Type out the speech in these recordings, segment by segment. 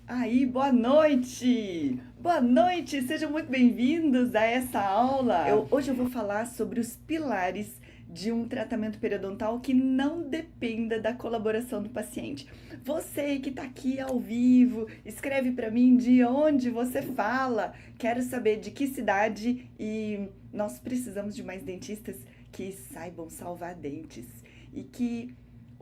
Aí, boa noite! Boa noite, sejam muito bem-vindos a essa aula. Hoje eu vou falar sobre os pilares de um tratamento periodontal que não dependa da colaboração do paciente. Você que está aqui ao vivo, escreve para mim de onde você fala. Quero saber de que cidade e nós precisamos de mais dentistas que saibam salvar dentes. E que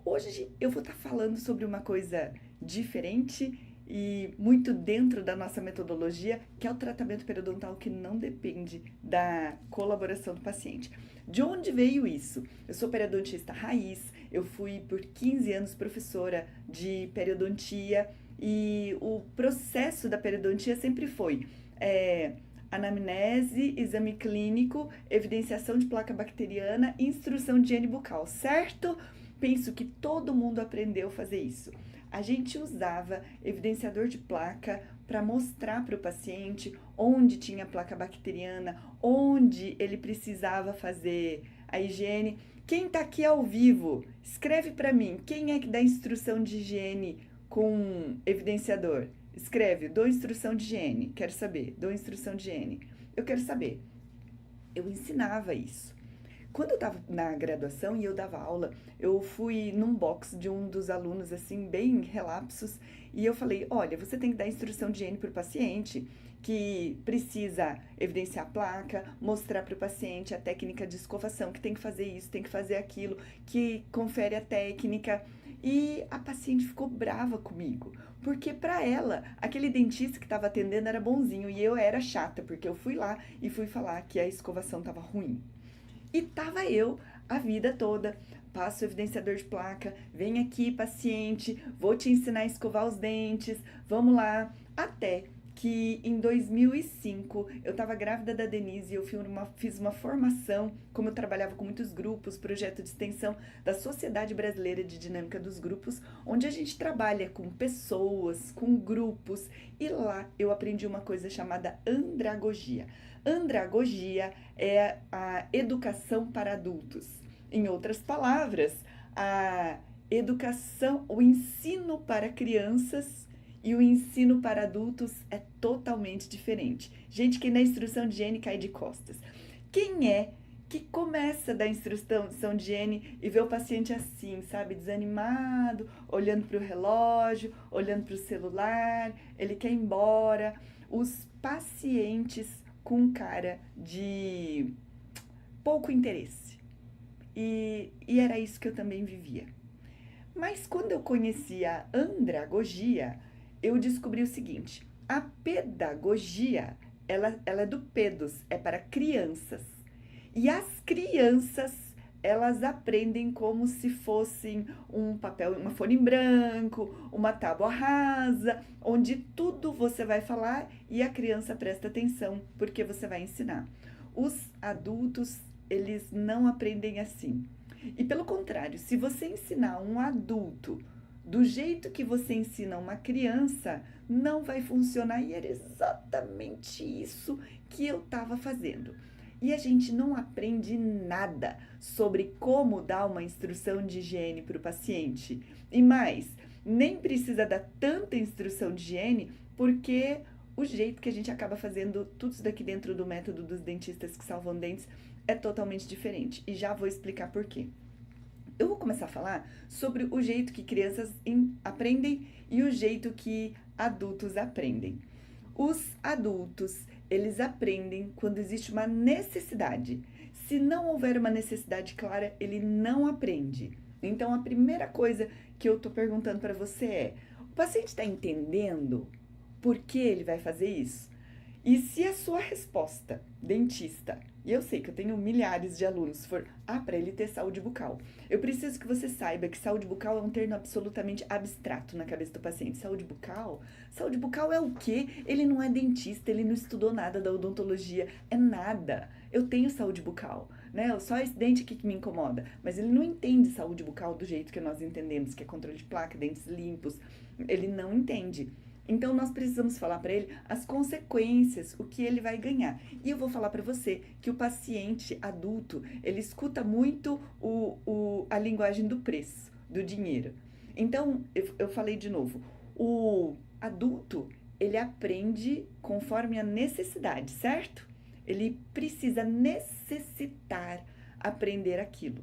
hoje eu vou estar falando sobre uma coisa diferente e muito dentro da nossa metodologia, que é o tratamento periodontal que não depende da colaboração do paciente. De onde veio isso? Eu sou periodontista raiz, eu fui por 15 anos professora de periodontia e o processo da periodontia sempre foi anamnese, exame clínico, evidenciação de placa bacteriana e instrução de higiene bucal, certo? Penso que todo mundo aprendeu a fazer isso. A gente usava evidenciador de placa para mostrar para o paciente onde tinha placa bacteriana, onde ele precisava fazer a higiene. Quem está aqui ao vivo, escreve para mim, quem é que dá instrução de higiene com evidenciador? Escreve, dou instrução de higiene, quero saber, dou instrução de higiene. Eu quero saber. Eu ensinava isso. Quando eu estava na graduação e eu dava aula, eu fui num box de um dos alunos, assim, bem relapsos, e eu falei: olha, você tem que dar instrução de higiene para o paciente, que precisa evidenciar a placa, mostrar para o paciente a técnica de escovação, que tem que fazer isso, tem que fazer aquilo, que confere a técnica. E a paciente ficou brava comigo, porque para ela, aquele dentista que estava atendendo era bonzinho e eu era chata, porque eu fui lá e fui falar que a escovação estava ruim. E tava eu a vida toda. Passo o evidenciador de placa, vem aqui, paciente, vou te ensinar a escovar os dentes, vamos lá. Até que em 2005 eu estava grávida da Denise e eu fiz uma formação, como eu trabalhava com muitos grupos, projeto de extensão da Sociedade Brasileira de Dinâmica dos Grupos, onde a gente trabalha com pessoas, com grupos, e lá eu aprendi uma coisa chamada andragogia. Andragogia é a educação para adultos. Em outras palavras, a educação, o ensino para crianças e o ensino para adultos é totalmente diferente. Gente que na instrução de higiene cai de costas. Quem é que começa da instrução de higiene e vê o paciente assim, sabe, desanimado, olhando para o relógio, olhando para o celular, ele quer ir embora. Os pacientes com cara de pouco interesse. E era isso que eu também vivia. Mas quando eu conheci a andragogia, eu descobri o seguinte: a pedagogia, ela é do pedos, é para crianças. E as crianças, elas aprendem como se fossem um papel, uma folha em branco, uma tábua rasa, onde tudo você vai falar e a criança presta atenção, porque você vai ensinar. Os adultos, eles não aprendem assim. E pelo contrário, se você ensinar um adulto do jeito que você ensina uma criança, não vai funcionar. E era exatamente isso que eu estava fazendo. E a gente não aprende nada sobre como dar uma instrução de higiene para o paciente. E mais, nem precisa dar tanta instrução de higiene, porque o jeito que a gente acaba fazendo tudo isso daqui dentro do método dos dentistas que salvam dentes é totalmente diferente. E já vou explicar por quê. Eu vou começar a falar sobre o jeito que crianças aprendem e o jeito que adultos aprendem. Os adultos, eles aprendem quando existe uma necessidade. Se não houver uma necessidade clara, ele não aprende. Então, a primeira coisa que eu estou perguntando para você é: o paciente está entendendo por que ele vai fazer isso? E se a sua resposta, dentista, e eu sei que eu tenho milhares de alunos, for, para ele ter saúde bucal. Eu preciso que você saiba que saúde bucal é um termo absolutamente abstrato na cabeça do paciente. Saúde bucal? Saúde bucal é o quê? Ele não é dentista, ele não estudou nada da odontologia, é nada. Eu tenho saúde bucal, né? Só esse dente aqui que me incomoda, mas ele não entende saúde bucal do jeito que nós entendemos, que é controle de placa, dentes limpos. Ele não entende. Então, nós precisamos falar para ele as consequências, o que ele vai ganhar. E eu vou falar para você que o paciente adulto, ele escuta muito a linguagem do preço, do dinheiro. Então, eu falei de novo, Adulto, ele aprende conforme a necessidade, certo? Ele precisa necessitar aprender aquilo.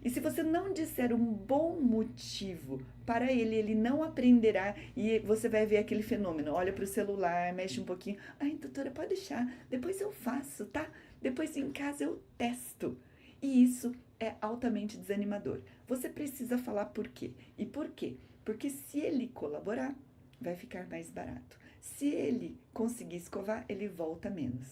E se você não disser um bom motivo para ele, ele não aprenderá e você vai ver aquele fenômeno. Olha para o celular, mexe um pouquinho. Ai, doutora, pode deixar, depois eu faço, tá? Depois em casa eu testo. E isso é altamente desanimador. Você precisa falar por quê. E por quê? Porque se ele colaborar, vai ficar mais barato. Se ele conseguir escovar, ele volta menos.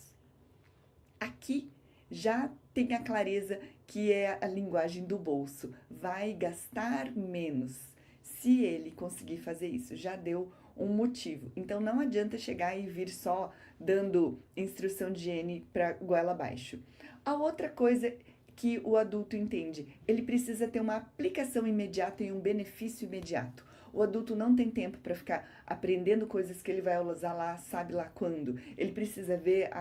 Aqui já tem a clareza que é a linguagem do bolso. Vai gastar menos. Se ele conseguir fazer isso, já deu um motivo. Então não adianta chegar e vir só dando instrução de higiene para goela abaixo. A outra coisa que o adulto entende, ele precisa ter uma aplicação imediata e um benefício imediato. O adulto não tem tempo para ficar aprendendo coisas que ele vai usar lá, sabe lá quando. Ele precisa ver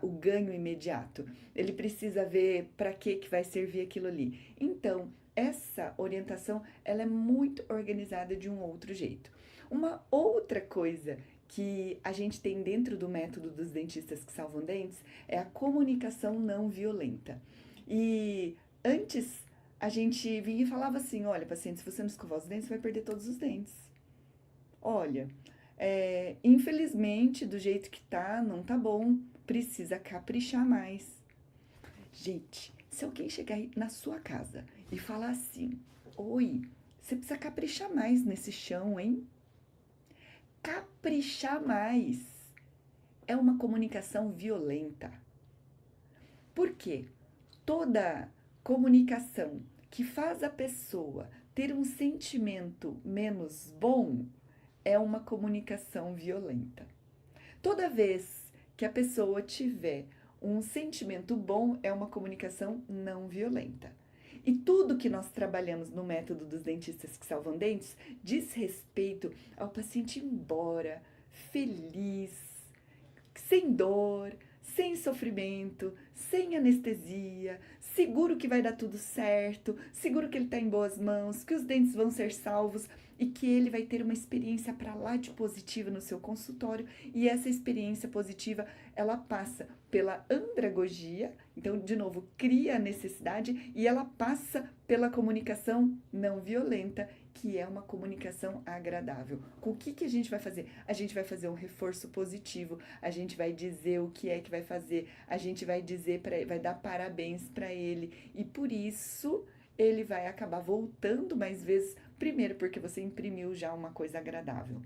o ganho imediato. Ele precisa ver para que vai servir aquilo ali. Então, essa orientação, ela é muito organizada de um outro jeito. Uma outra coisa que a gente tem dentro do método dos dentistas que salvam dentes é a comunicação não violenta. E antes a gente vinha e falava assim, olha, paciente, se você não escovar os dentes, você vai perder todos os dentes. Olha, infelizmente, do jeito que tá, não tá bom, precisa caprichar mais. Gente, se alguém chegar na sua casa e falar assim, oi, você precisa caprichar mais nesse chão, hein? Caprichar mais é uma comunicação violenta. Por quê? Toda comunicação que faz a pessoa ter um sentimento menos bom é uma comunicação violenta. Toda vez que a pessoa tiver um sentimento bom é uma comunicação não violenta. E tudo que nós trabalhamos no método dos dentistas que salvam dentes diz respeito ao paciente ir embora feliz, sem dor, sem sofrimento, sem anestesia, seguro que vai dar tudo certo, seguro que ele está em boas mãos, que os dentes vão ser salvos e que ele vai ter uma experiência para lá de positiva no seu consultório. E essa experiência positiva, ela passa pela andragogia, então, de novo, cria a necessidade e ela passa pela comunicação não violenta, que é uma comunicação agradável. Com o que a gente vai fazer? A gente vai fazer um reforço positivo, a gente vai dizer o que é que vai fazer, a gente vai dizer para ele, vai dar parabéns para ele e por isso ele vai acabar voltando mais vezes, primeiro porque você imprimiu já uma coisa agradável.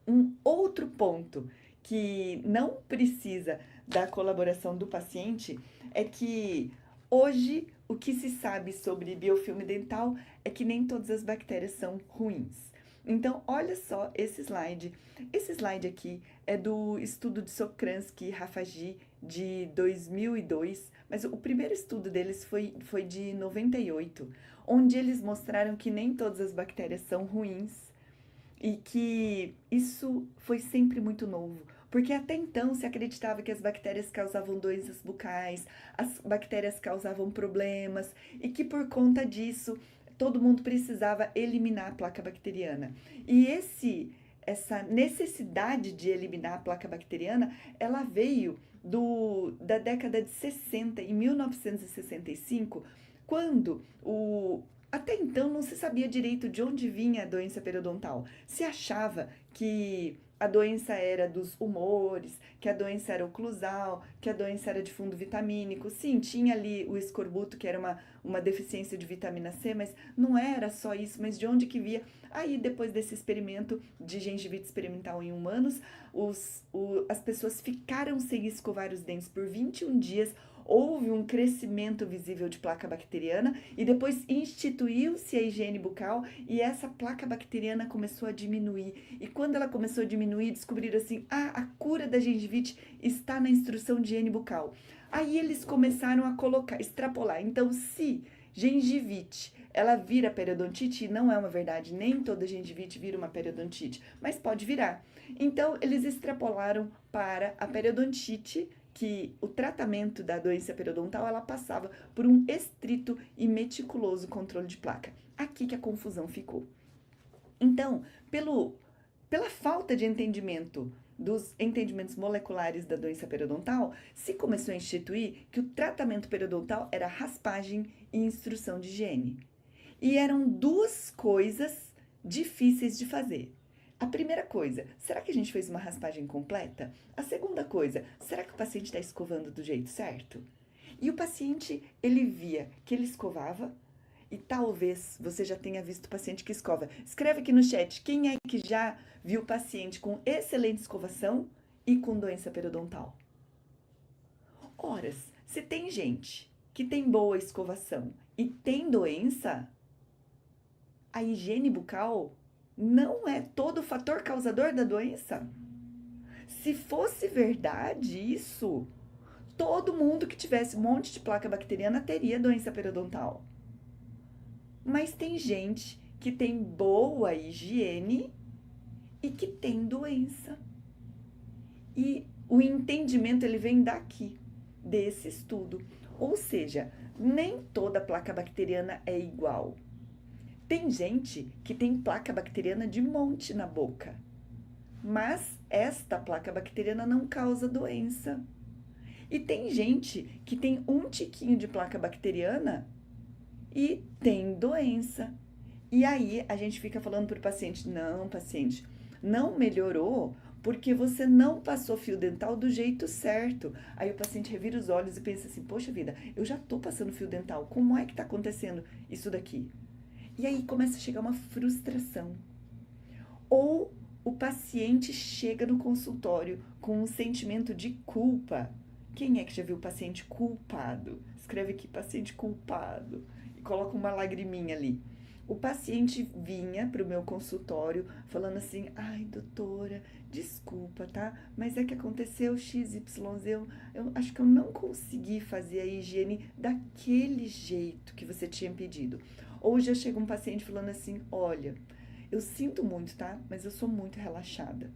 Um outro ponto que não precisa da colaboração do paciente é que hoje o que se sabe sobre biofilme dental é que nem todas as bactérias são ruins. Então, olha só esse slide. Esse slide aqui é do estudo de Sokransky e Raffagy de 2002, mas o primeiro estudo deles foi de 98, onde eles mostraram que nem todas as bactérias são ruins e que isso foi sempre muito novo. Porque até então se acreditava que as bactérias causavam doenças bucais, as bactérias causavam problemas e que por conta disso todo mundo precisava eliminar a placa bacteriana. E essa necessidade de eliminar a placa bacteriana, ela veio da década de 60, em 1965, quando até então não se sabia direito de onde vinha a doença periodontal. Se achava que a doença era dos humores, que a doença era oclusal, que a doença era de fundo vitamínico. Sim, tinha ali o escorbuto, que era uma deficiência de vitamina C, mas não era só isso, mas de onde que via? Aí, depois desse experimento de gengivite experimental em humanos, as pessoas ficaram sem escovar os dentes por 21 dias, houve um crescimento visível de placa bacteriana e depois instituiu-se a higiene bucal e essa placa bacteriana começou a diminuir. E quando ela começou a diminuir, descobriram assim, a cura da gengivite está na instrução de higiene bucal. Aí eles começaram a extrapolar. Então, se gengivite, ela vira periodontite, e não é uma verdade, nem toda gengivite vira uma periodontite, mas pode virar. Então, eles extrapolaram para a periodontite, que o tratamento da doença periodontal, ela passava por um estrito e meticuloso controle de placa. Aqui que a confusão ficou. Então, pela falta de entendimento dos entendimentos moleculares da doença periodontal, se começou a instituir que o tratamento periodontal era raspagem e instrução de higiene. E eram duas coisas difíceis de fazer. A primeira coisa, será que a gente fez uma raspagem completa? A segunda coisa, será que o paciente está escovando do jeito certo? E o paciente, ele via que ele escovava, e talvez você já tenha visto o paciente que escova. Escreve aqui no chat quem é que já viu o paciente com excelente escovação e com doença periodontal. Ora, se tem gente que tem boa escovação e tem doença, a higiene bucal não é todo o fator causador da doença. Se fosse verdade isso, todo mundo que tivesse um monte de placa bacteriana teria doença periodontal. Mas tem gente que tem boa higiene e que tem doença. E o entendimento ele vem daqui, desse estudo. Ou seja, nem toda placa bacteriana é igual. Tem gente que tem placa bacteriana de monte na boca, mas esta placa bacteriana não causa doença. E tem gente que tem um tiquinho de placa bacteriana e tem doença. E aí a gente fica falando para o paciente, paciente, não melhorou porque você não passou fio dental do jeito certo. Aí o paciente revira os olhos e pensa assim, poxa vida, eu já tô passando fio dental, como é que tá acontecendo isso daqui? E aí começa a chegar uma frustração. Ou o paciente chega no consultório com um sentimento de culpa. Quem é que já viu o paciente culpado? Escreve aqui, paciente culpado. E coloca uma lagriminha ali. O paciente vinha para o meu consultório falando assim, ai doutora, desculpa, tá? Mas é que aconteceu XYZ, eu acho que eu não consegui fazer a higiene daquele jeito que você tinha pedido. Ou já chega um paciente falando assim, olha, eu sinto muito, tá? Mas eu sou muito relaxada.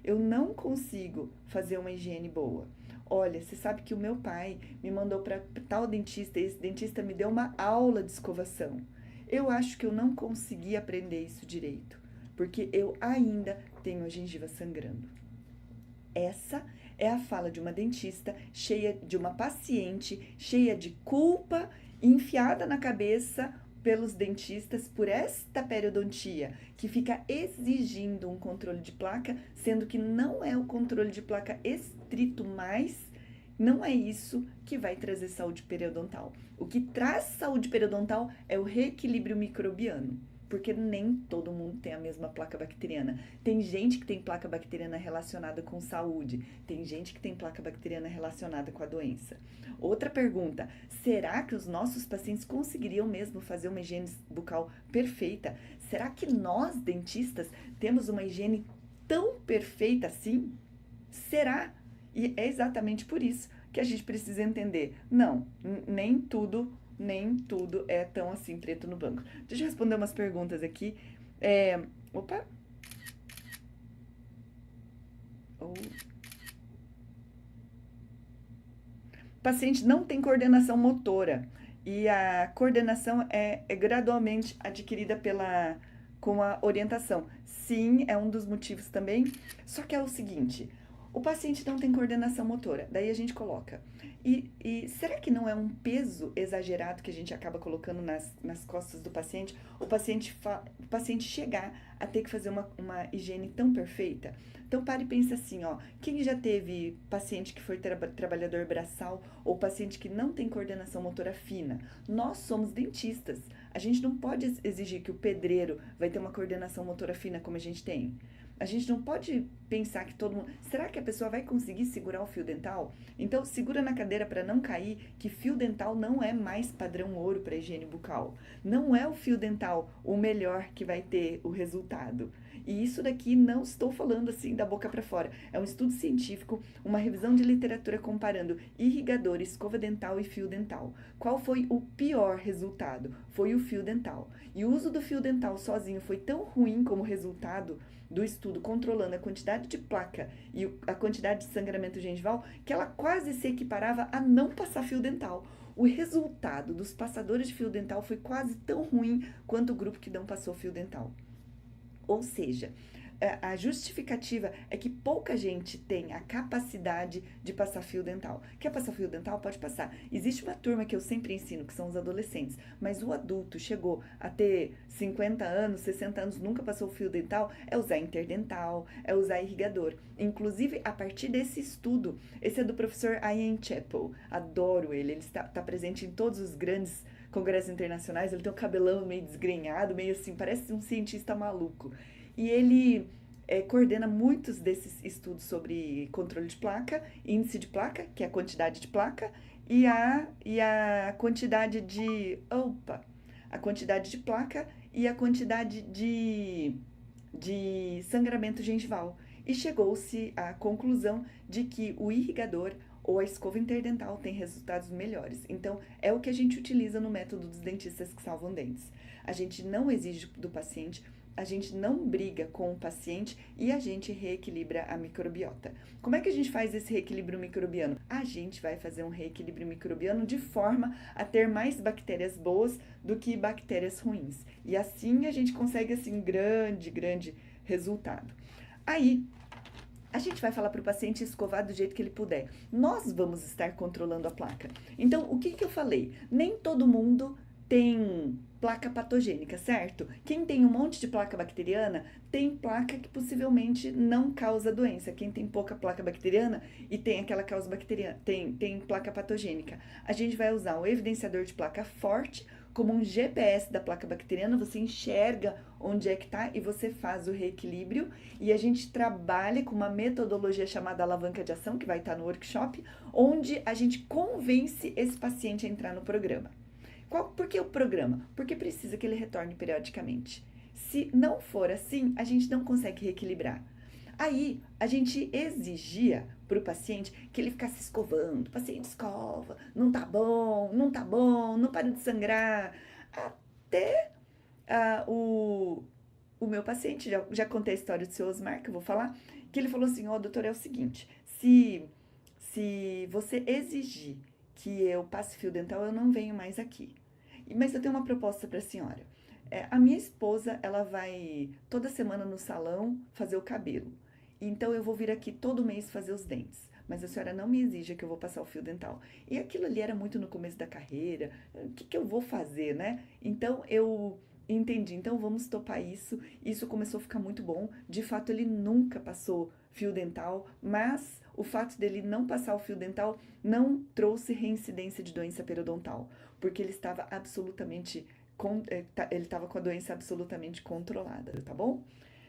Eu não consigo fazer uma higiene boa. Olha, você sabe que o meu pai me mandou para tal dentista, e esse dentista me deu uma aula de escovação. Eu acho que eu não consegui aprender isso direito, porque eu ainda tenho a gengiva sangrando. Essa é a fala de uma dentista cheia de uma paciente, cheia de culpa, enfiada na cabeça pelos dentistas por esta periodontia, que fica exigindo um controle de placa, sendo que não é o controle de placa estrito mais, não é isso que vai trazer saúde periodontal. O que traz saúde periodontal é o reequilíbrio microbiano, porque nem todo mundo tem a mesma placa bacteriana. Tem gente que tem placa bacteriana relacionada com saúde, tem gente que tem placa bacteriana relacionada com a doença. Outra pergunta, será que os nossos pacientes conseguiriam mesmo fazer uma higiene bucal perfeita? Será que nós, dentistas, temos uma higiene tão perfeita assim? Será? E é exatamente por isso que a gente precisa entender. Não, nem tudo é tão assim preto no branco. Deixa eu responder umas perguntas aqui. Opa! Paciente não tem coordenação motora e a coordenação é gradualmente adquirida com a orientação. Sim, é um dos motivos também. Só que é o seguinte, o paciente não tem coordenação motora, daí a gente coloca. E será que não é um peso exagerado que a gente acaba colocando nas costas do paciente? O paciente chegar a ter que fazer uma higiene tão perfeita? Então, pare e pense assim, ó, quem já teve paciente que foi trabalhador braçal ou paciente que não tem coordenação motora fina? Nós somos dentistas. A gente não pode exigir que o pedreiro vai ter uma coordenação motora fina como a gente tem. A gente não pode pensar que todo mundo... Será que a pessoa vai conseguir segurar o fio dental? Então, segura na cadeira para não cair, que fio dental não é mais padrão ouro para higiene bucal. Não é o fio dental o melhor que vai ter o resultado. E isso daqui não estou falando assim da boca para fora. É um estudo científico, uma revisão de literatura comparando irrigador, escova dental e fio dental. Qual foi o pior resultado? Foi o fio dental. E o uso do fio dental sozinho foi tão ruim como resultado do estudo controlando a quantidade de placa e a quantidade de sangramento gengival, que ela quase se equiparava a não passar fio dental. O resultado dos passadores de fio dental foi quase tão ruim quanto o grupo que não passou fio dental. Ou seja, a justificativa é que pouca gente tem a capacidade de passar fio dental. Quer passar fio dental? Pode passar. Existe uma turma que eu sempre ensino, que são os adolescentes, mas o adulto chegou a ter 50 anos, 60 anos, nunca passou fio dental, é usar interdental, é usar irrigador. Inclusive, a partir desse estudo, esse é do professor Ian Chappell, adoro ele está presente em todos os grandes congressos internacionais, ele tem um cabelão meio desgrenhado, meio assim, parece um cientista maluco. E ele coordena muitos desses estudos sobre controle de placa, índice de placa, que é a quantidade de placa, e a quantidade de... Opa! A quantidade de placa e a quantidade de sangramento gengival. E chegou-se à conclusão de que o irrigador ou a escova interdental tem resultados melhores. Então, é o que a gente utiliza no método dos dentistas que salvam dentes. A gente não exige do paciente, a gente não briga com o paciente e a gente reequilibra a microbiota. Como é que a gente faz esse reequilíbrio microbiano? A gente vai fazer um reequilíbrio microbiano de forma a ter mais bactérias boas do que bactérias ruins. E assim a gente consegue, assim, grande resultado. Aí, a gente vai falar para o paciente escovar do jeito que ele puder. Nós vamos estar controlando a placa. Então, o que eu falei? Nem todo mundo tem placa patogênica, certo? Quem tem um monte de placa bacteriana, tem placa que possivelmente não causa doença. Quem tem pouca placa bacteriana e tem aquela causa bacteriana, tem placa patogênica. A gente vai usar o evidenciador de placa forte como um GPS da placa bacteriana, você enxerga onde é que tá e você faz o reequilíbrio, e a gente trabalha com uma metodologia chamada alavanca de ação, que vai estar no workshop, onde a gente convence esse paciente a entrar no programa. Por que o programa? Porque precisa que ele retorne periodicamente. Se não for assim, a gente não consegue reequilibrar. Aí, a gente exigia para o paciente que ele ficasse escovando. O paciente escova, não tá bom, não para de sangrar. Até o meu paciente, já contei a história do seu Osmar, que eu vou falar, que ele falou assim, doutor, é o seguinte, se você exigir que eu passe fio dental, eu não venho mais aqui. Mas eu tenho uma proposta para a senhora. A minha esposa, ela vai toda semana no salão fazer o cabelo. Então, eu vou vir aqui todo mês fazer os dentes. Mas a senhora não me exija que eu vou passar o fio dental. E aquilo ali era muito no começo da carreira. O que eu vou fazer, né? Então, eu entendi. Então, vamos topar isso. Isso começou a ficar muito bom. De fato, ele nunca passou fio dental. Mas o fato dele não passar o fio dental não trouxe reincidência de doença periodontal. Porque ele estava absolutamente... ele estava com a doença absolutamente controlada, tá bom?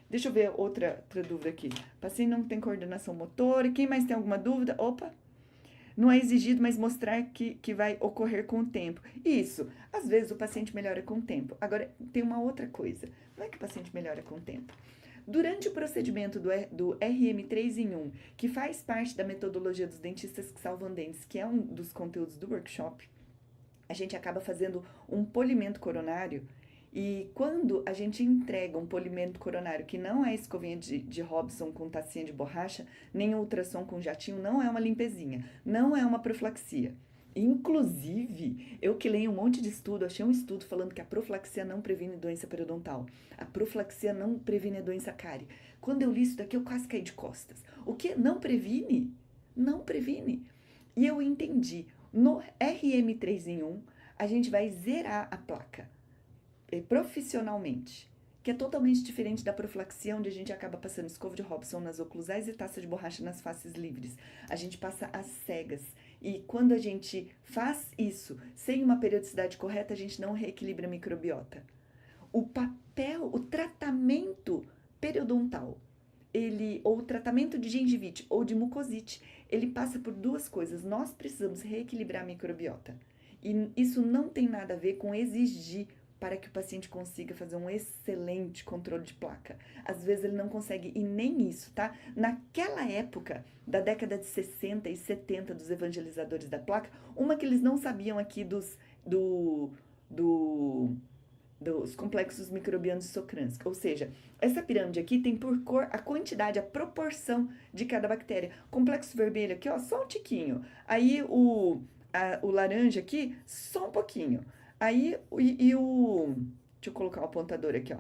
Deixa eu ver outra dúvida aqui. O paciente não tem coordenação motora. Quem mais tem alguma dúvida? Opa! Não é exigido, mas mostrar que vai ocorrer com o tempo. Isso. Às vezes o paciente melhora com o tempo. Agora, tem uma outra coisa. Não é que o paciente melhora com o tempo. Durante o procedimento do RM3 em 1, que faz parte da metodologia dos dentistas que salvam dentes, que é um dos conteúdos do workshop, a gente acaba fazendo um polimento coronário. E quando a gente entrega um polimento coronário que não é escovinha de Robson com tacinha de borracha, nem ultrassom com jatinho, não é uma limpezinha, não é uma profilaxia. Inclusive, eu que leio um monte de estudo, achei um estudo falando que a profilaxia não previne doença periodontal. A profilaxia não previne a doença cárie. Quando eu li isso daqui, eu quase caí de costas. O que? Não previne? Não previne. E eu entendi. No RM3 em 1, a gente vai zerar a placa profissionalmente, que é totalmente diferente da profilaxia, onde a gente acaba passando escova de Robson nas oclusais e taça de borracha nas faces livres. A gente passa às cegas. E quando a gente faz isso sem uma periodicidade correta, a gente não reequilibra a microbiota. O tratamento periodontal, ou o tratamento de gengivite ou de mucosite, ele passa por duas coisas. Nós precisamos reequilibrar a microbiota. E isso não tem nada a ver com exigir para que o paciente consiga fazer um excelente controle de placa. Às vezes ele não consegue, e nem isso, tá? Naquela época, da década de 60 e 70, dos evangelizadores da placa, uma que eles não sabiam aqui dos complexos microbianos de Socransky. Ou seja, essa pirâmide aqui tem por cor a quantidade, a proporção de cada bactéria. Complexo vermelho aqui, ó, só um tiquinho. Aí o laranja aqui, só um pouquinho. Aí, deixa eu colocar o apontador aqui, ó.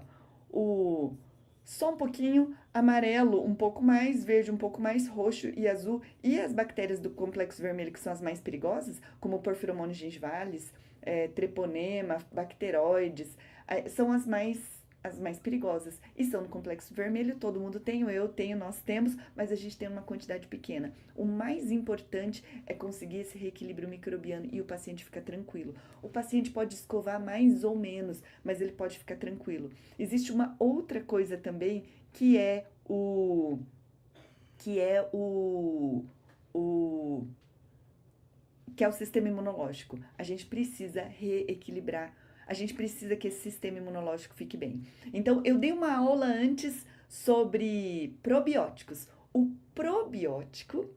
O só um pouquinho, amarelo um pouco mais, verde um pouco mais, roxo e azul. E as bactérias do complexo vermelho, que são as mais perigosas, como Porphyromonas gingivalis, treponema, bacteroides, são as mais perigosas. E são no complexo vermelho, todo mundo tem, eu tenho, nós temos, mas a gente tem uma quantidade pequena. O mais importante é conseguir esse reequilíbrio microbiano e o paciente fica tranquilo. O paciente pode escovar mais ou menos, mas ele pode ficar tranquilo. Existe uma outra coisa também que é o que é o sistema imunológico. A gente precisa reequilibrar, a gente precisa que esse sistema imunológico fique bem. Então, eu dei uma aula antes sobre probióticos. O probiótico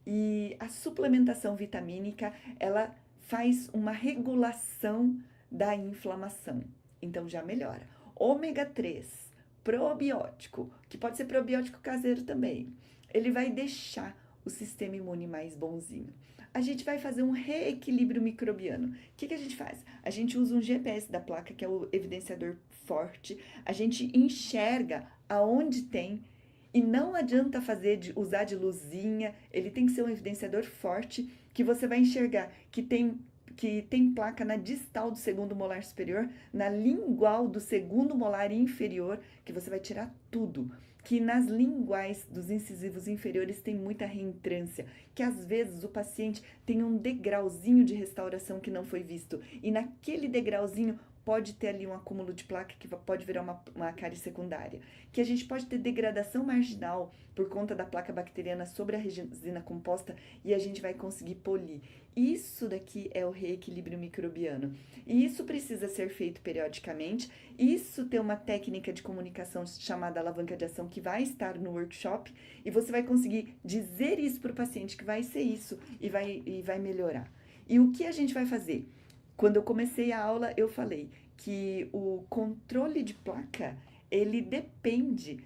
e a suplementação vitamínica, ela faz uma regulação da inflamação. Então, já melhora. Ômega 3, probiótico, que pode ser probiótico caseiro também. Ele vai deixar o sistema imune mais bonzinho. A gente vai fazer um reequilíbrio microbiano. O que a gente faz? A gente usa um GPS da placa, que é o evidenciador forte. A gente enxerga aonde tem e não adianta usar de luzinha. Ele tem que ser um evidenciador forte que você vai enxergar que tem placa na distal do segundo molar superior, na lingual do segundo molar inferior, que você vai tirar tudo. Que nas linguais dos incisivos inferiores tem muita reentrância, que às vezes o paciente tem um degrauzinho de restauração que não foi visto, e naquele degrauzinho pode ter ali um acúmulo de placa que pode virar uma cárie secundária, que a gente pode ter degradação marginal por conta da placa bacteriana sobre a resina composta e a gente vai conseguir polir. Isso daqui é o reequilíbrio microbiano. E isso precisa ser feito periodicamente. Isso tem uma técnica de comunicação chamada alavanca de ação que vai estar no workshop e você vai conseguir dizer isso para o paciente que vai ser isso e vai melhorar. E o que a gente vai fazer? Quando eu comecei a aula, eu falei que o controle de placa, ele depende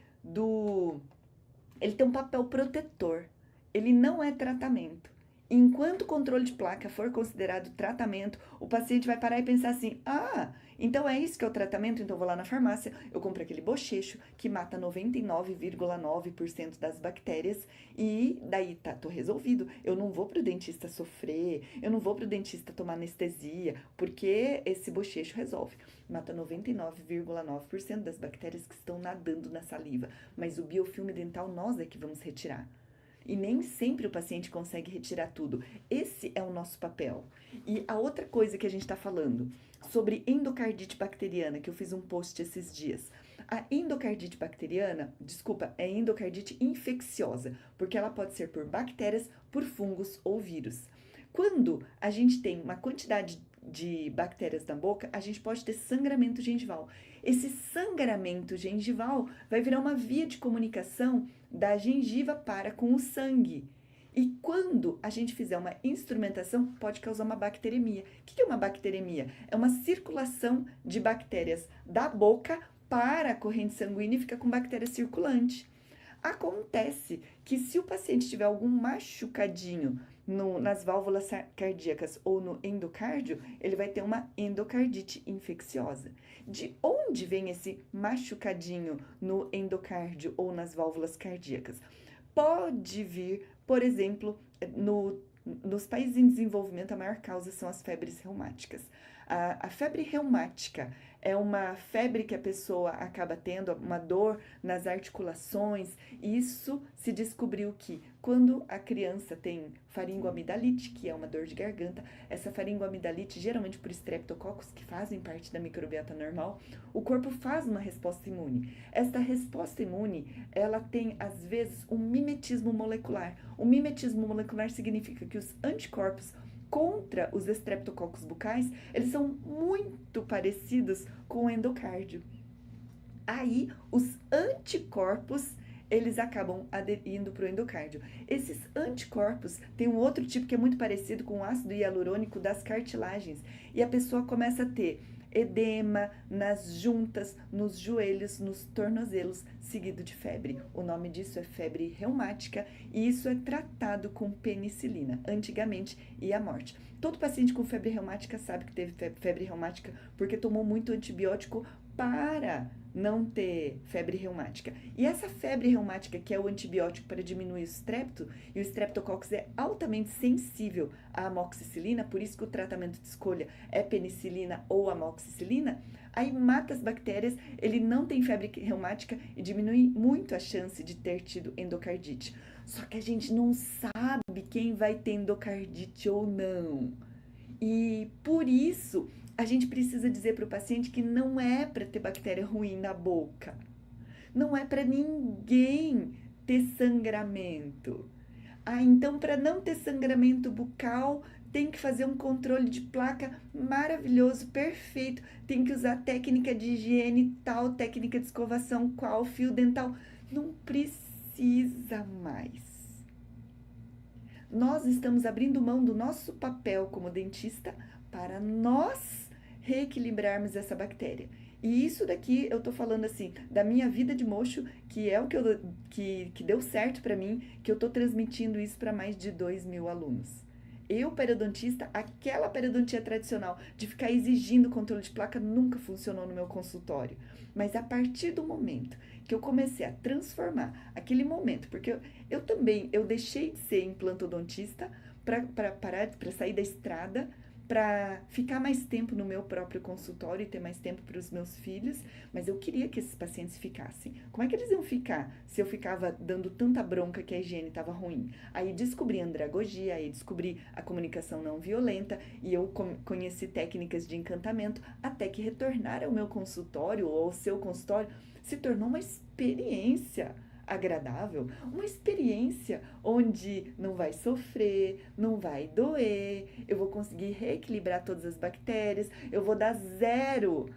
ele tem um papel protetor. Ele não é tratamento. Enquanto o controle de placa for considerado tratamento, o paciente vai parar e pensar assim: ah, então é isso que é o tratamento? Então eu vou lá na farmácia, eu compro aquele bochecho que mata 99,9% das bactérias e daí tô resolvido. Eu não vou pro dentista sofrer, eu não vou pro dentista tomar anestesia, porque esse bochecho resolve. Mata 99,9% das bactérias que estão nadando na saliva, mas o biofilme dental nós é que vamos retirar. E nem sempre o paciente consegue retirar tudo. Esse é o nosso papel. E a outra coisa que a gente está falando sobre endocardite bacteriana, que eu fiz um post esses dias. A endocardite bacteriana, é endocardite infecciosa, porque ela pode ser por bactérias, por fungos ou vírus. Quando a gente tem uma quantidade de bactérias na boca, a gente pode ter sangramento gengival. Esse sangramento gengival vai virar uma via de comunicação da gengiva para com o sangue. E quando a gente fizer uma instrumentação, pode causar uma bacteremia. O que é uma bacteremia? É uma circulação de bactérias da boca para a corrente sanguínea e fica com bactéria circulante. Acontece que se o paciente tiver algum machucadinho nas válvulas cardíacas ou no endocárdio, ele vai ter uma endocardite infecciosa. De onde vem esse machucadinho no endocárdio ou nas válvulas cardíacas? Pode vir, por exemplo, nos países em desenvolvimento, a maior causa são as febres reumáticas. A febre reumática é uma febre que a pessoa acaba tendo, uma dor nas articulações. Isso se descobriu que quando a criança tem faringoamidalite, que é uma dor de garganta, essa faringoamidalite, geralmente por estreptococcus, que fazem parte da microbiota normal, o corpo faz uma resposta imune. Esta resposta imune, ela tem, às vezes, um mimetismo molecular. O mimetismo molecular significa que os anticorpos contra os estreptococcus bucais, eles são muito parecidos com o endocárdio. Aí, os anticorpos, eles acabam aderindo para o endocárdio. Esses anticorpos têm um outro tipo que é muito parecido com o ácido hialurônico das cartilagens. E a pessoa começa a ter edema nas juntas, nos joelhos, nos tornozelos, seguido de febre. O nome disso é febre reumática e isso é tratado com penicilina, antigamente ia à morte. Todo paciente com febre reumática sabe que teve febre reumática porque tomou muito antibiótico para não ter febre reumática. E essa febre reumática, que é o antibiótico para diminuir o estrepto, e o Streptococcus é altamente sensível à amoxicilina, por isso que o tratamento de escolha é penicilina ou amoxicilina, aí mata as bactérias, ele não tem febre reumática e diminui muito a chance de ter tido endocardite. Só que a gente não sabe quem vai ter endocardite ou não. E por isso a gente precisa dizer para o paciente que não é para ter bactéria ruim na boca. Não é para ninguém ter sangramento. Ah, então para não ter sangramento bucal, tem que fazer um controle de placa maravilhoso, perfeito. Tem que usar técnica de higiene tal, técnica de escovação qual, fio dental. Não precisa mais. Nós estamos abrindo mão do nosso papel como dentista para nós reequilibrarmos essa bactéria. E isso daqui eu tô falando assim, da minha vida de mocho, que é o que deu certo para mim, que eu tô transmitindo isso para mais de 2.000 alunos. Eu, periodontista, aquela periodontia tradicional de ficar exigindo controle de placa nunca funcionou no meu consultório. Mas a partir do momento que eu comecei a transformar aquele momento, porque eu deixei de ser implantodontista para sair da estrada, para ficar mais tempo no meu próprio consultório e ter mais tempo para os meus filhos, mas eu queria que esses pacientes ficassem. Como é que eles iam ficar se eu ficava dando tanta bronca que a higiene estava ruim? Aí descobri a andragogia, aí descobri a comunicação não violenta e eu conheci técnicas de encantamento até que retornar ao meu consultório ou ao seu consultório se tornou uma experiência agradável, uma experiência onde não vai sofrer, não vai doer, eu vou conseguir reequilibrar todas as bactérias, eu vou dar zero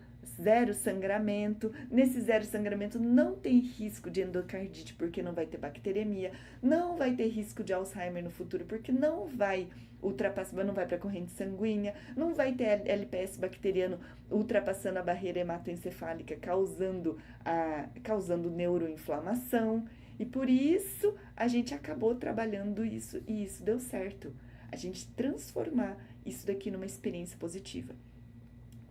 sangramento. Nesse zero sangramento não tem risco de endocardite porque não vai ter bacteremia, não vai ter risco de Alzheimer no futuro porque não vai ultrapassar, não vai para a corrente sanguínea, não vai ter LPS bacteriano ultrapassando a barreira hematoencefálica, causando neuroinflamação. E por isso a gente acabou trabalhando isso e isso deu certo. A gente transformar isso daqui numa experiência positiva.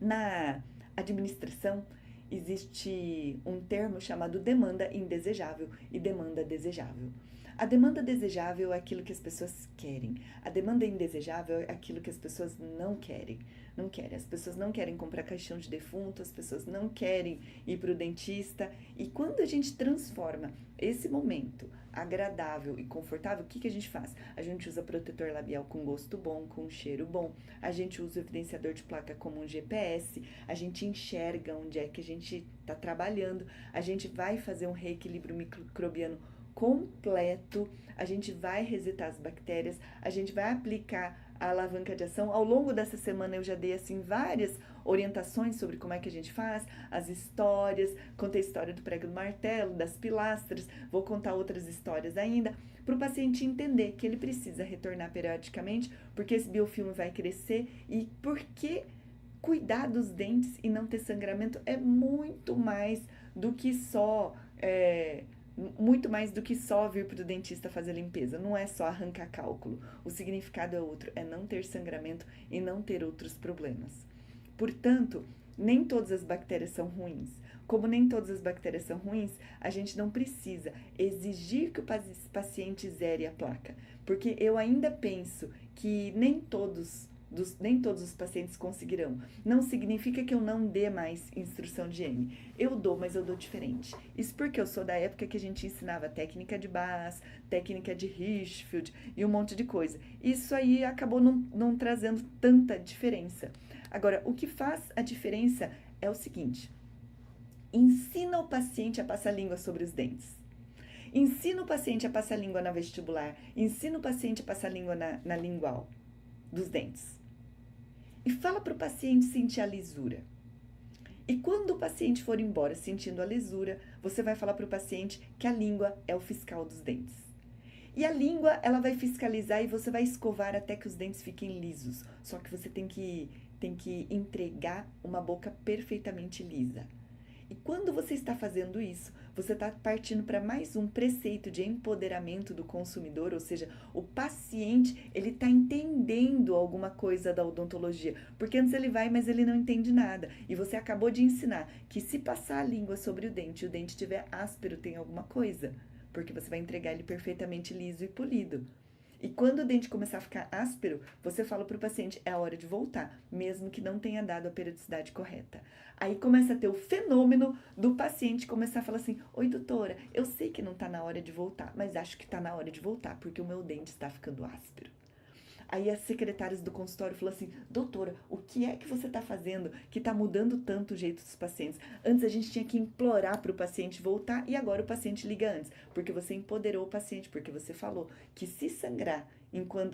Na administração, existe um termo chamado demanda indesejável e demanda desejável. A demanda desejável é aquilo que as pessoas querem. A demanda indesejável é aquilo que as pessoas não querem. Não querem. As pessoas não querem comprar caixão de defunto, as pessoas não querem ir para o dentista. E quando a gente transforma esse momento agradável e confortável, o que a gente faz? A gente usa protetor labial com gosto bom, com cheiro bom. A gente usa o evidenciador de placa como um GPS. A gente enxerga onde é que a gente está trabalhando. A gente vai fazer um reequilíbrio microbiano completo, a gente vai resetar as bactérias, a gente vai aplicar a alavanca de ação. Ao longo dessa semana eu já dei assim várias orientações sobre como é que a gente faz, as histórias, contei a história do prego do martelo, das pilastras, vou contar outras histórias ainda, para o paciente entender que ele precisa retornar periodicamente, porque esse biofilme vai crescer e porque cuidar dos dentes e não ter sangramento é muito mais do que só vir para o dentista fazer limpeza. Não é só arrancar cálculo. O significado é outro, é não ter sangramento e não ter outros problemas. Portanto, nem todas as bactérias são ruins. Como nem todas as bactérias são ruins, a gente não precisa exigir que o paciente zere a placa. Porque eu ainda penso que nem todos os pacientes conseguirão. Não significa que eu não dê mais instrução de higiene. Eu dou, mas eu dou diferente. Isso porque eu sou da época que a gente ensinava técnica de Bass, técnica de Hirschfeld e um monte de coisa. Isso aí acabou não trazendo tanta diferença. Agora, o que faz a diferença é o seguinte: ensina o paciente a passar língua sobre os dentes. Ensina o paciente a passar língua na vestibular. Ensina o paciente a passar língua na lingual dos dentes. E fala para o paciente sentir a lisura. E quando o paciente for embora sentindo a lisura, você vai falar para o paciente que a língua é o fiscal dos dentes. E a língua, ela vai fiscalizar e você vai escovar até que os dentes fiquem lisos. Só que você tem que entregar uma boca perfeitamente lisa. E quando você está fazendo isso, você está partindo para mais um preceito de empoderamento do consumidor, ou seja, o paciente, ele está entendendo alguma coisa da odontologia, porque antes ele vai, mas ele não entende nada. E você acabou de ensinar que se passar a língua sobre o dente e o dente estiver áspero, tem alguma coisa, porque você vai entregar ele perfeitamente liso e polido. E quando o dente começar a ficar áspero, você fala para o paciente, é a hora de voltar, mesmo que não tenha dado a periodicidade correta. Aí começa a ter o fenômeno do paciente começar a falar assim, oi doutora, eu sei que não está na hora de voltar, mas acho que está na hora de voltar, porque o meu dente está ficando áspero. Aí as secretárias do consultório falaram assim, doutora, o que é que você está fazendo que está mudando tanto o jeito dos pacientes? Antes a gente tinha que implorar para o paciente voltar e agora o paciente liga antes, porque você empoderou o paciente, porque você falou que se sangrar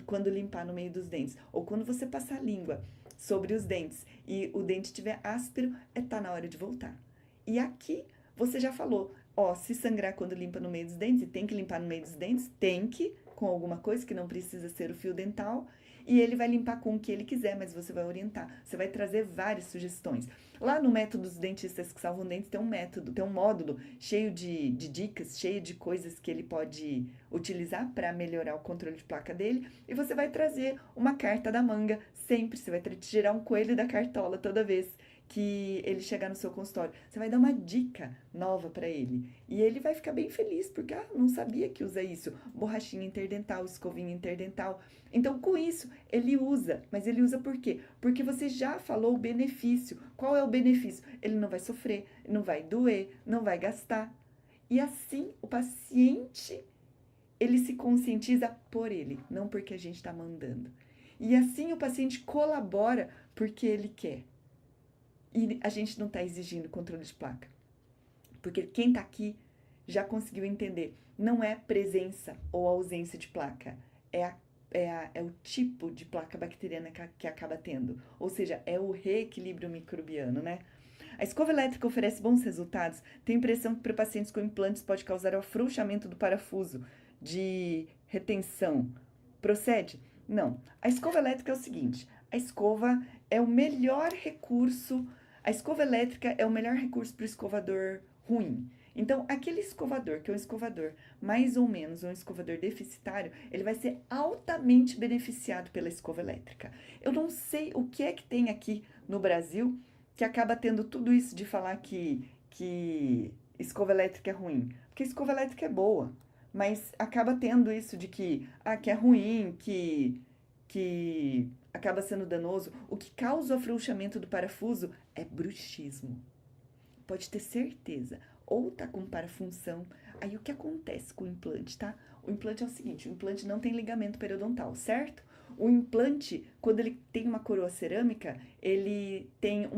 quando limpar no meio dos dentes, ou quando você passar a língua sobre os dentes e o dente estiver áspero, tá na hora de voltar. E aqui você já falou, ó, se sangrar quando limpa no meio dos dentes, e tem que limpar no meio dos dentes, tem que, com alguma coisa que não precisa ser o fio dental, e ele vai limpar com o que ele quiser, mas você vai orientar, você vai trazer várias sugestões. Lá no método dos dentistas que salvam dentes tem um método, tem um módulo cheio de dicas, cheio de coisas que ele pode utilizar para melhorar o controle de placa dele, e você vai trazer uma carta da manga sempre, você vai tirar um coelho da cartola toda vez que ele chegar no seu consultório. Você vai dar uma dica nova para ele. E ele vai ficar bem feliz, porque não sabia que usa isso. Borrachinha interdental, escovinha interdental. Então, com isso, ele usa. Mas ele usa por quê? Porque você já falou o benefício. Qual é o benefício? Ele não vai sofrer, não vai doer, não vai gastar. E assim, o paciente, ele se conscientiza por ele, não porque a gente está mandando. E assim, o paciente colabora porque ele quer. E a gente não está exigindo controle de placa. Porque quem está aqui já conseguiu entender. Não é presença ou ausência de placa. É o tipo de placa bacteriana que acaba tendo. Ou seja, é o reequilíbrio microbiano, né? A escova elétrica oferece bons resultados. Tem impressão que para pacientes com implantes pode causar afrouxamento do parafuso de retenção. Procede? Não. A escova elétrica é o seguinte. A escova é o melhor recurso. A escova elétrica é o melhor recurso para o escovador ruim. Então, aquele escovador, que é um escovador mais ou menos um escovador deficitário, ele vai ser altamente beneficiado pela escova elétrica. Eu não sei o que é que tem aqui no Brasil que acaba tendo tudo isso de falar que escova elétrica é ruim. Porque escova elétrica é boa, mas acaba tendo isso de que é ruim, que acaba sendo danoso. O que causa o afrouxamento do parafuso é bruxismo. Pode ter certeza. Ou tá com parafunção. Aí o que acontece com o implante, tá? O implante é o seguinte, o implante não tem ligamento periodontal, certo? O implante, quando ele tem uma coroa cerâmica, ele tem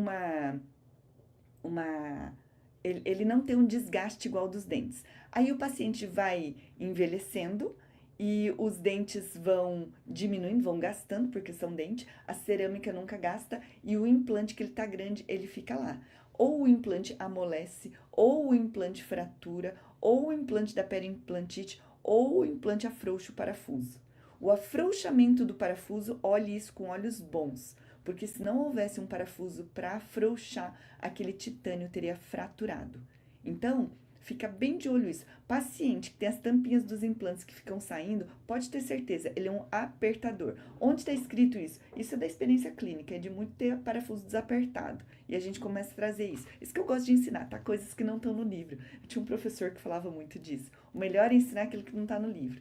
ele não tem um desgaste igual dos dentes. Aí o paciente vai envelhecendo e os dentes vão diminuindo, vão gastando, porque são dentes, a cerâmica nunca gasta e o implante que ele tá grande, ele fica lá. Ou o implante amolece, ou o implante fratura, ou o implante da periimplantite, ou o implante afrouxa o parafuso. O afrouxamento do parafuso, olhe isso com olhos bons, porque se não houvesse um parafuso para afrouxar, aquele titânio teria fraturado. Então, fica bem de olho isso. Paciente que tem as tampinhas dos implantes que ficam saindo, pode ter certeza, ele é um apertador. Onde está escrito isso? Isso é da experiência clínica, é de muito ter parafuso desapertado. E a gente começa a trazer isso. Isso que eu gosto de ensinar, tá? Coisas que não estão no livro. Eu tinha um professor que falava muito disso. O melhor é ensinar aquilo que não está no livro.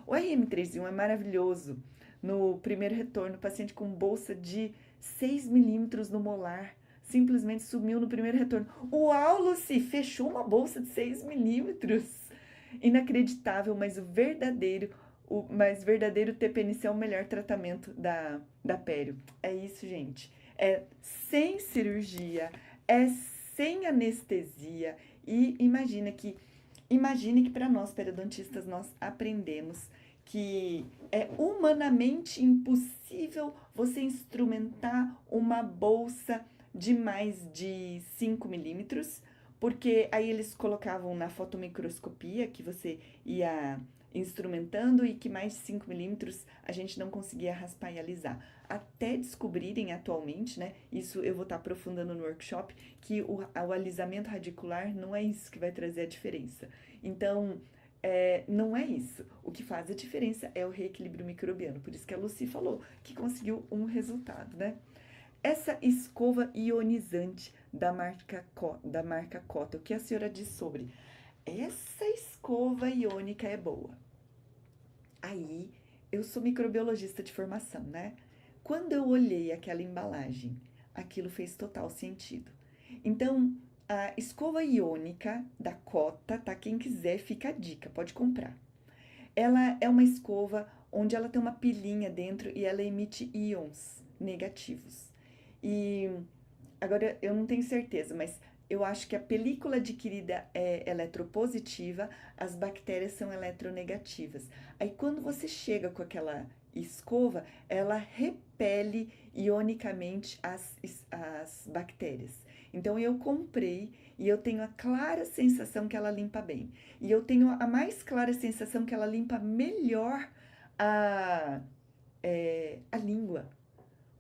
O RM3-1 é maravilhoso. No primeiro retorno, o paciente com bolsa de 6 milímetros no molar simplesmente sumiu no primeiro retorno. Uau, Lucy, fechou uma bolsa de 6 milímetros. Inacreditável, mas o mais verdadeiro TPNC é o melhor tratamento da pério. É isso, gente. É sem cirurgia, é sem anestesia. E imagine que para nós periodontistas nós aprendemos que é humanamente impossível você instrumentar uma bolsa de mais de 5 milímetros, porque aí eles colocavam na fotomicroscopia que você ia instrumentando e que mais de 5 milímetros a gente não conseguia raspar e alisar. Até descobrirem atualmente, né, isso eu vou estar aprofundando no workshop, que o alisamento radicular não é isso que vai trazer a diferença. Então, não é isso. O que faz a diferença é o reequilíbrio microbiano. Por isso que a Lucy falou que conseguiu um resultado, né? Essa escova ionizante da marca Cota, o que a senhora diz sobre? Essa escova iônica é boa. Aí, eu sou microbiologista de formação, né? Quando eu olhei aquela embalagem, aquilo fez total sentido. Então, a escova iônica da Cota, tá? Quem quiser, fica a dica, pode comprar. Ela é uma escova onde ela tem uma pilinha dentro e ela emite íons negativos. E agora eu não tenho certeza, mas eu acho que a película adquirida é eletropositiva, as bactérias são eletronegativas. Aí quando você chega com aquela escova, ela repele ionicamente as bactérias. Então eu comprei e eu tenho a clara sensação que ela limpa bem. E eu tenho a mais clara sensação que ela limpa melhor a língua.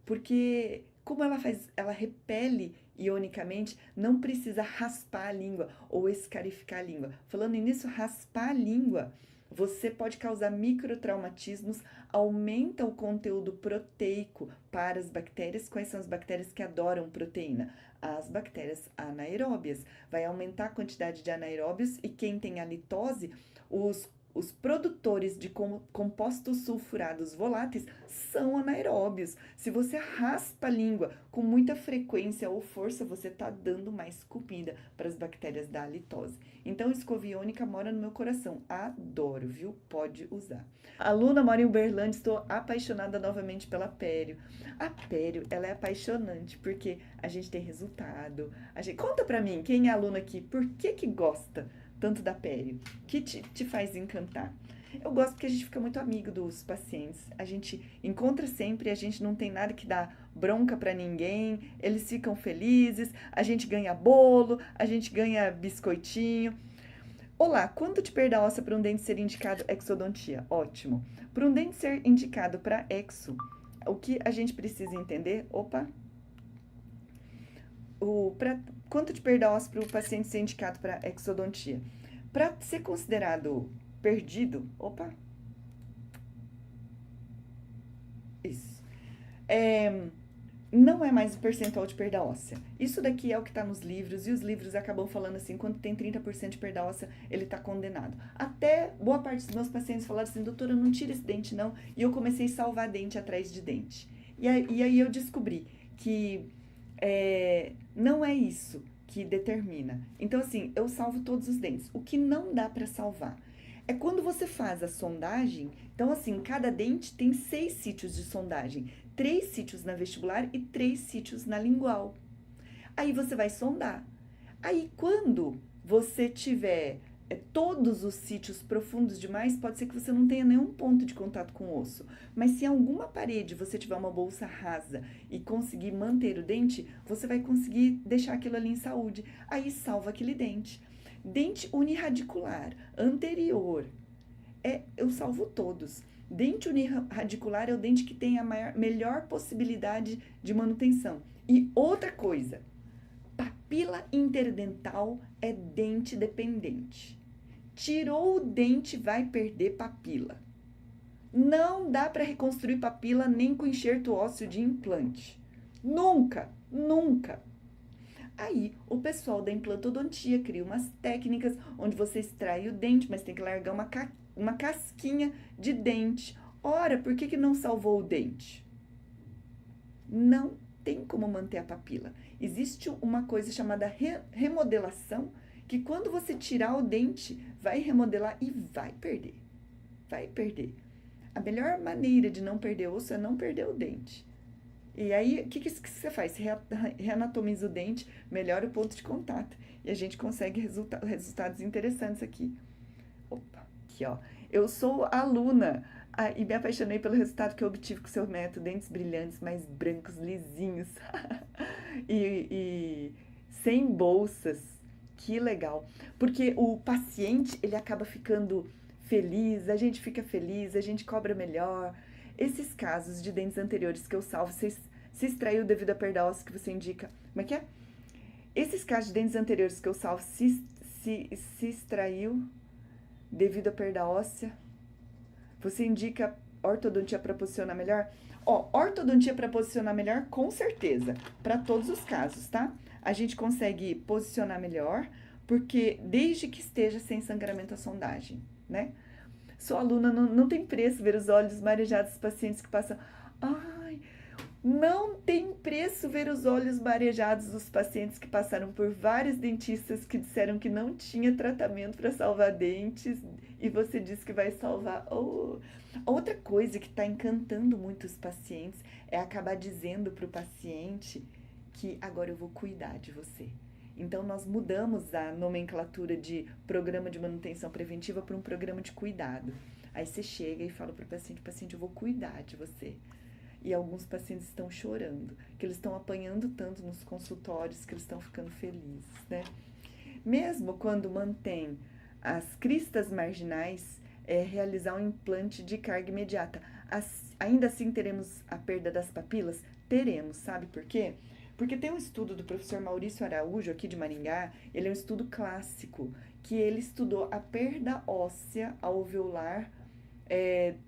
Porque como ela repele ionicamente, não precisa raspar a língua ou escarificar a língua. Falando nisso, raspar a língua, você pode causar microtraumatismos, aumenta o conteúdo proteico para as bactérias. Quais são as bactérias que adoram proteína? As bactérias anaeróbias. Vai aumentar a quantidade de anaeróbios e quem tem halitose, os produtores de compostos sulfurados voláteis são anaeróbios. Se você raspa a língua com muita frequência ou força, você está dando mais comida para as bactérias da halitose. Então, escova iônica mora no meu coração. Adoro, viu? Pode usar. A Luna mora em Uberlândia, estou apaixonada novamente pela Pério. A Pério, ela é apaixonante porque a gente tem resultado. Conta pra mim, quem é aluno aqui, por que gosta tanto da Pério? O que te faz encantar? Eu gosto porque a gente fica muito amigo dos pacientes, a gente encontra sempre, a gente não tem nada que dá bronca pra ninguém, eles ficam felizes, a gente ganha bolo, a gente ganha biscoitinho. Olá, quanto de perda óssea para um dente ser indicado exodontia? Ótimo. Para um dente ser indicado para exo, o que a gente precisa entender? Quanto de perda óssea para o paciente ser indicado para exodontia? Para ser considerado perdido, isso. Não é mais o percentual de perda óssea. Isso daqui é o que está nos livros, e os livros acabam falando assim, quando tem 30% de perda óssea, ele está condenado. Até boa parte dos meus pacientes falaram assim, doutora, não tira esse dente não, e eu comecei a salvar dente atrás de dente. E aí eu descobri que não é isso que determina. Então, assim, eu salvo todos os dentes. O que não dá para salvar é quando você faz a sondagem. Então, assim, cada dente tem 6 sítios de sondagem. 3 sítios na vestibular e 3 sítios na lingual. Aí você vai sondar. Aí, quando você tiver todos os sítios profundos demais, pode ser que você não tenha nenhum ponto de contato com o osso. Mas se em alguma parede você tiver uma bolsa rasa e conseguir manter o dente, você vai conseguir deixar aquilo ali em saúde. Aí salva aquele dente. Dente uniradicular anterior, eu salvo todos. Dente uniradicular é o dente que tem a melhor possibilidade de manutenção. E outra coisa, papila interdental é dente dependente. Tirou o dente, vai perder papila. Não dá para reconstruir papila nem com enxerto ósseo de implante. Nunca, nunca. Aí, o pessoal da implantodontia cria umas técnicas onde você extrai o dente, mas tem que largar uma casquinha de dente. Ora, por que não salvou o dente? Não tem como manter a papila. Existe uma coisa chamada remodelação, que quando você tirar o dente, vai remodelar e vai perder. Vai perder. A melhor maneira de não perder osso é não perder o dente. E aí, o que você faz? Você reanatomiza o dente, melhora o ponto de contato. E a gente consegue resultados interessantes aqui. Aqui, ó. Eu sou aluna e me apaixonei pelo resultado que eu obtive com o seu método. Dentes brilhantes, mais brancos, lisinhos. e sem bolsas. Que legal. Porque o paciente, ele acaba ficando feliz, a gente cobra melhor. Esses casos de dentes anteriores que eu salvo, se extraiu devido à perda óssea que você indica. Como é que é? Esses casos de dentes anteriores que eu salvo, se extraiu devido à perda óssea, você indica ortodontia para posicionar melhor? Ó, ortodontia para posicionar melhor, com certeza, para todos os casos, tá? A gente consegue posicionar melhor, porque desde que esteja sem sangramento a sondagem, né? Sua aluna não tem preço ver os olhos marejados dos pacientes que passam. Ai, não tem preço ver os olhos marejados dos pacientes que passaram por vários dentistas que disseram que não tinha tratamento para salvar dentes e você diz que vai salvar. Oh. Outra coisa que está encantando muitos pacientes é acabar dizendo para o paciente que agora eu vou cuidar de você. Então, nós mudamos a nomenclatura de programa de manutenção preventiva para um programa de cuidado. Aí você chega e fala para o paciente, eu vou cuidar de você. E alguns pacientes estão chorando, que eles estão apanhando tanto nos consultórios que eles estão ficando felizes, né? Mesmo quando mantém as cristas marginais, realizar um implante de carga imediata. Ainda assim teremos a perda das papilas? Teremos, sabe por quê? Porque tem um estudo do professor Maurício Araújo, aqui de Maringá, ele é um estudo clássico, que ele estudou a perda óssea alveolar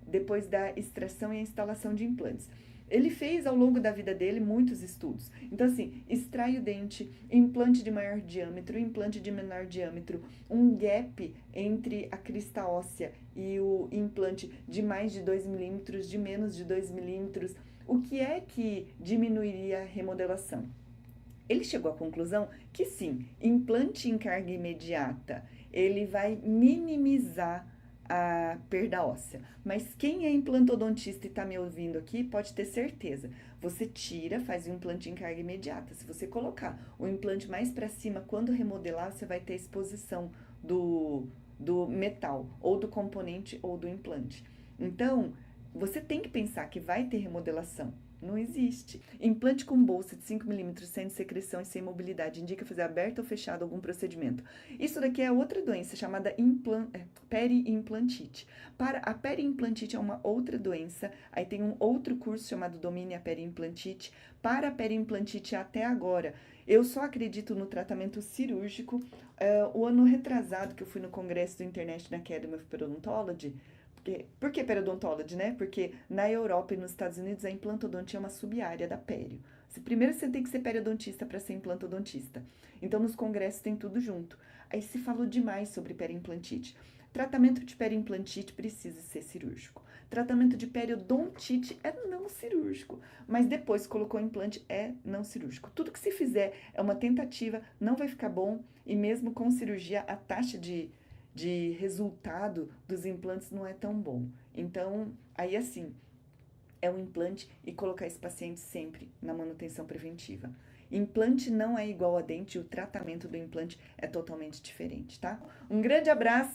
depois da extração e a instalação de implantes. Ele fez ao longo da vida dele muitos estudos. Então, assim, extrai o dente, implante de maior diâmetro, implante de menor diâmetro, um gap entre a crista óssea e o implante de mais de 2 milímetros, de menos de 2 milímetros. O que é que diminuiria a remodelação? Ele chegou à conclusão que sim, implante em carga imediata, ele vai minimizar a perda óssea. Mas quem é implantodontista e está me ouvindo aqui, pode ter certeza. Você tira, faz o implante em carga imediata. Se você colocar o implante mais para cima, quando remodelar, você vai ter exposição do metal, ou do componente, ou do implante. Então, você tem que pensar que vai ter remodelação. Não existe. Implante com bolsa de 5 milímetros, sem secreção e sem mobilidade, indica fazer aberto ou fechado algum procedimento. Isso daqui é outra doença chamada periimplantite. A periimplantite é uma outra doença, aí tem um outro curso chamado Domine a periimplantite. Para a periimplantite até agora, eu só acredito no tratamento cirúrgico. O ano retrasado que eu fui no congresso do International Academy of Periodontology, por que periodontology, né? Porque na Europa e nos Estados Unidos a implantodontia é uma sub-área da pério. Primeiro você tem que ser periodontista para ser implantodontista. Então nos congressos tem tudo junto. Aí se falou demais sobre periimplantite. Tratamento de periimplantite precisa ser cirúrgico. Tratamento de periodontite é não cirúrgico. Mas depois colocou implante é não cirúrgico. Tudo que se fizer é uma tentativa, não vai ficar bom. E mesmo com cirurgia a taxa de resultado dos implantes não é tão bom. Então, aí assim, é um implante e colocar esse paciente sempre na manutenção preventiva. Implante não é igual a dente, o tratamento do implante é totalmente diferente, tá? Um grande abraço!